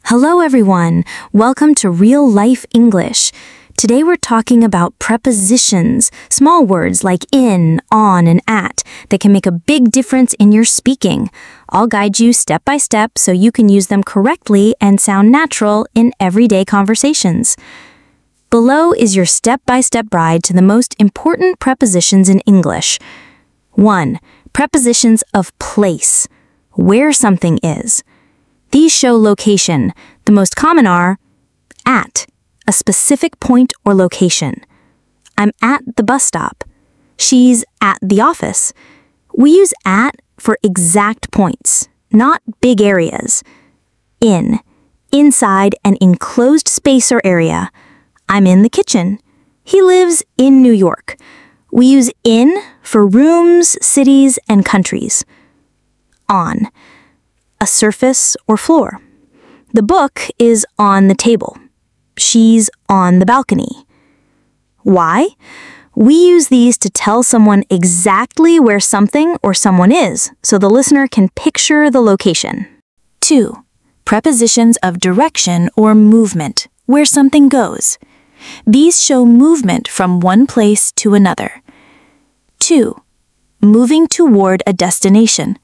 Hello everyone, welcome to Real Life English. Today we're talking about prepositions, small words like in, on, and at that can make a big difference in your speaking. I'll guide you step by step so you can use them correctly and sound natural in everyday conversations. Below is your step-by-step guide to the most important prepositions in English. 1. Prepositions of place, where something is. These show location. The most common are at, a specific point or location. I'm at the bus stop. She's at the office. We use at for exact points, not big areas. In, inside an enclosed space or area. I'm in the kitchen. He lives in New York. We use in for rooms, cities, and countries. On, a surface or floor. The book is on the table. She's on the balcony. Why? We use these to tell someone exactly where something or someone is, so the listener can picture the location. 2. Prepositions of direction or movement, where something goes. These show movement from one place to another. 2. Moving toward a destination.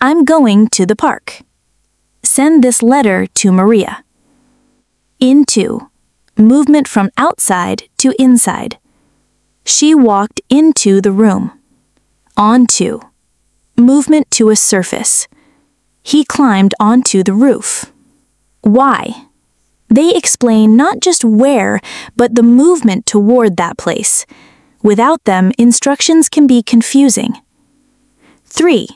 I'm going to the park. Send this letter to Maria. Into, movement from outside to inside. She walked into the room. Onto, movement to a surface. He climbed onto the roof. Why? They explain not just where, but the movement toward that place. Without them, instructions can be confusing. 3.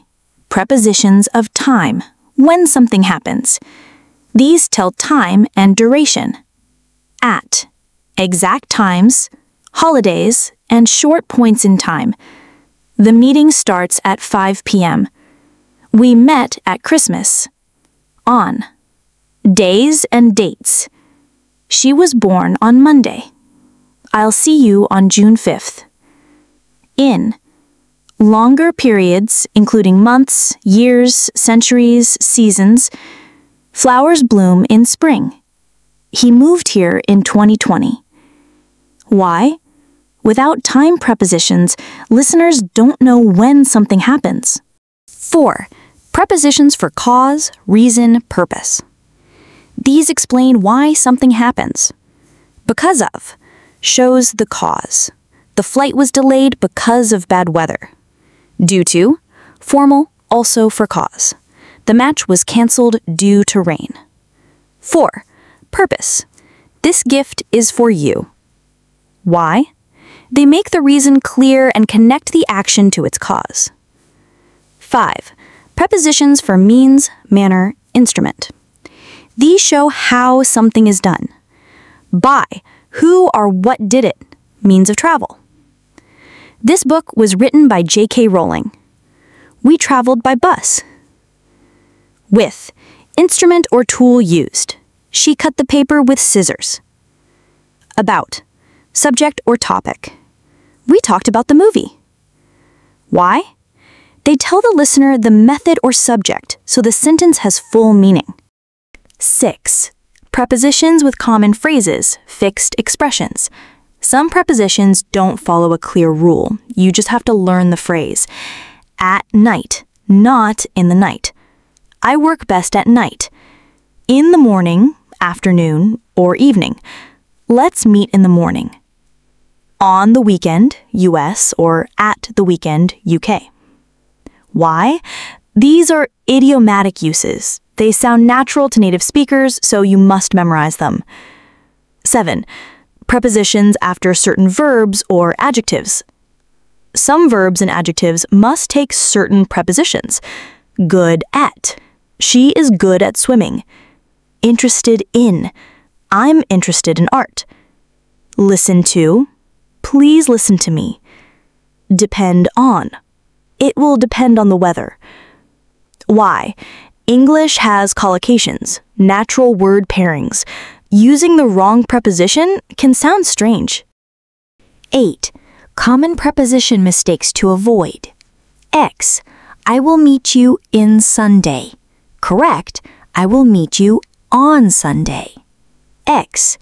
Prepositions of time, when something happens. These tell time and duration. At, exact times, holidays, and short points in time. The meeting starts at 5 p.m. We met at Christmas. On, days and dates. She was born on Monday. I'll see you on June 5th. In, longer periods, including months, years, centuries, seasons. Flowers bloom in spring. He moved here in 2020. Why? Without time prepositions, listeners don't know when something happens. 4. Prepositions for cause, reason, purpose. These explain why something happens. Because of shows the cause. The flight was delayed because of bad weather. Due to, formal, also for cause. The match was canceled due to rain. 4. Purpose. This gift is for you. Why? They make the reason clear and connect the action to its cause. 5. Prepositions for means, manner, instrument. These show how something is done. By, who or what did it, means of travel. This book was written by J.K. Rowling. We traveled by bus. With, instrument or tool used. She cut the paper with scissors. About, subject or topic. We talked about the movie. Why? They tell the listener the method or subject, so the sentence has full meaning. 6. Prepositions with common phrases, fixed expressions. Some prepositions don't follow a clear rule. You just have to learn the phrase. At night, not in the night. I work best at night. In the morning, afternoon, or evening. Let's meet in the morning. On the weekend, US, or at the weekend, UK. Why? These are idiomatic uses. They sound natural to native speakers, so you must memorize them. 7. Prepositions after certain verbs or adjectives. Some verbs and adjectives must take certain prepositions. Good at. She is good at swimming. Interested in. I'm interested in art. Listen to. Please listen to me. Depend on. It will depend on the weather. Why? English has collocations, natural word pairings. Using the wrong preposition can sound strange. 8. Common preposition mistakes to avoid. X. I will meet you in Sunday. Correct. I will meet you on Sunday. X.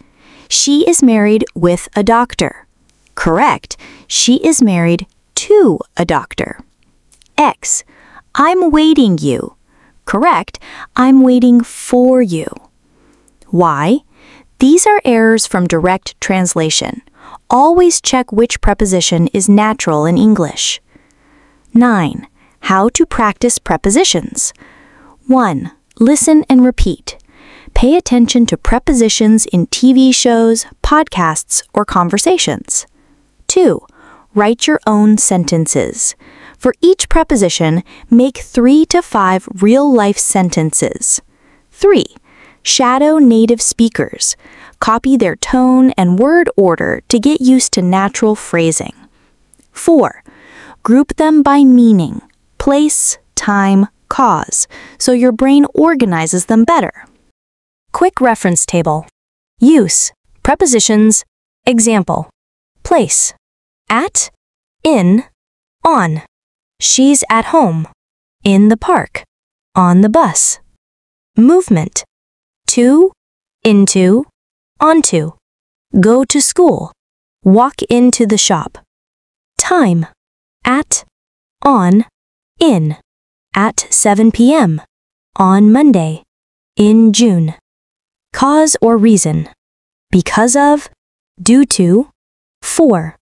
She is married with a doctor. Correct. She is married to a doctor. X. I'm waiting you. Correct. I'm waiting for you. Y. These are errors from direct translation. Always check which preposition is natural in English. 9. How to practice prepositions. 1. Listen and repeat. Pay attention to prepositions in TV shows, podcasts, or conversations. 2. Write your own sentences. For each preposition, make 3 to 5 real-life sentences. 3. Shadow native speakers. Copy their tone and word order to get used to natural phrasing. 4. Group them by meaning, place, time, cause, so your brain organizes them better. Quick reference table. Use, prepositions, example. Place, at, in, on. She's at home, in the park, on the bus. Movement, to, into, onto. Go to school, walk into the shop. Time, at, on, in. At 7 p.m. on Monday, in June. Cause or reason. Because of, due to, for.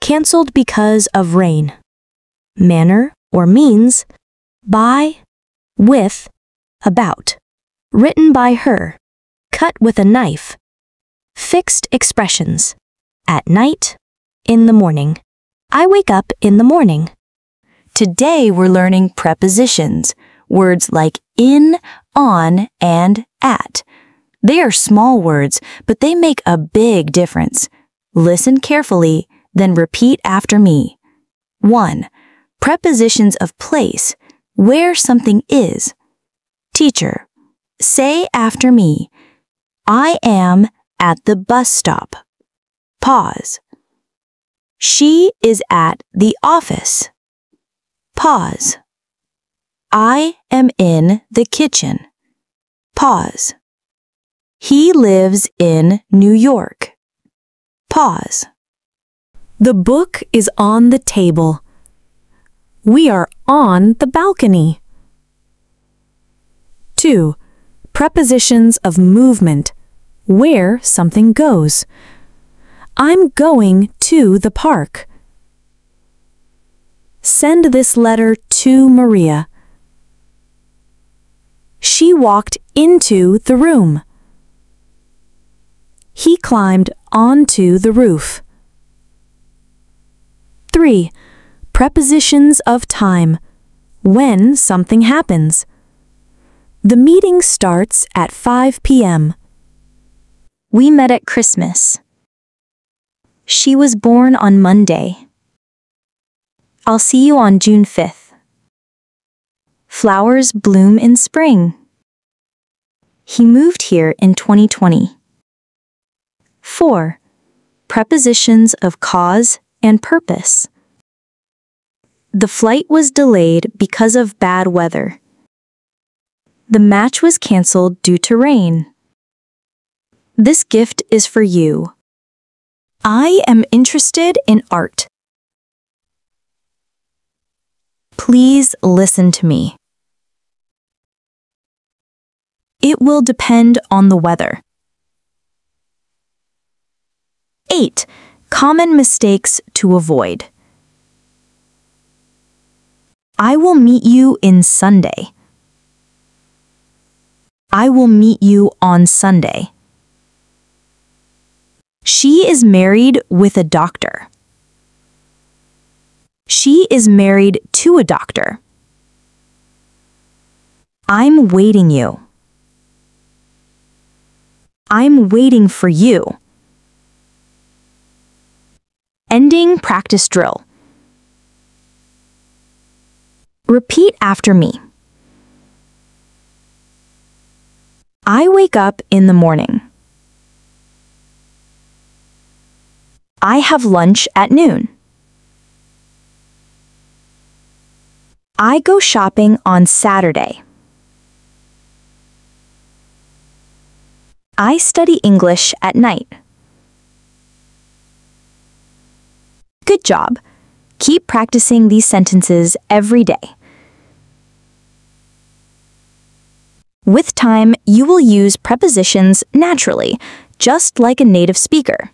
Canceled because of rain. Manner or means, by, with, about. Written by her. Cut with a knife. Fixed expressions. At night, in the morning. I wake up in the morning. Today we're learning prepositions, words like in, on, and at. They are small words, but they make a big difference. Listen carefully, then repeat after me. 1. Prepositions of place, where something is. Teacher, say after me, I am at the bus stop. Pause. She is at the office. Pause. I am in the kitchen. Pause. He lives in New York. Pause. The book is on the table. We are on the balcony. 2. Prepositions of movement, where something goes. I'm going to the park. Send this letter to Maria. She walked into the room. He climbed onto the roof. 3. Prepositions of time, when something happens. The meeting starts at 5 p.m. We met at Christmas. She was born on Monday. I'll see you on June 5th. Flowers bloom in spring. He moved here in 2020. 4. Prepositions of cause and purpose. The flight was delayed because of bad weather. The match was canceled due to rain. This gift is for you. I am interested in art. Please listen to me. It will depend on the weather. 8. Common mistakes to avoid. I will meet you in Sunday. I will meet you on Sunday. She is married with a doctor. She is married to a doctor. I'm waiting you. I'm waiting for you. Ending practice drill. Repeat after me. I wake up in the morning. I have lunch at noon. I go shopping on Saturday. I study English at night. Good job. Keep practicing these sentences every day. With time, you will use prepositions naturally, just like a native speaker.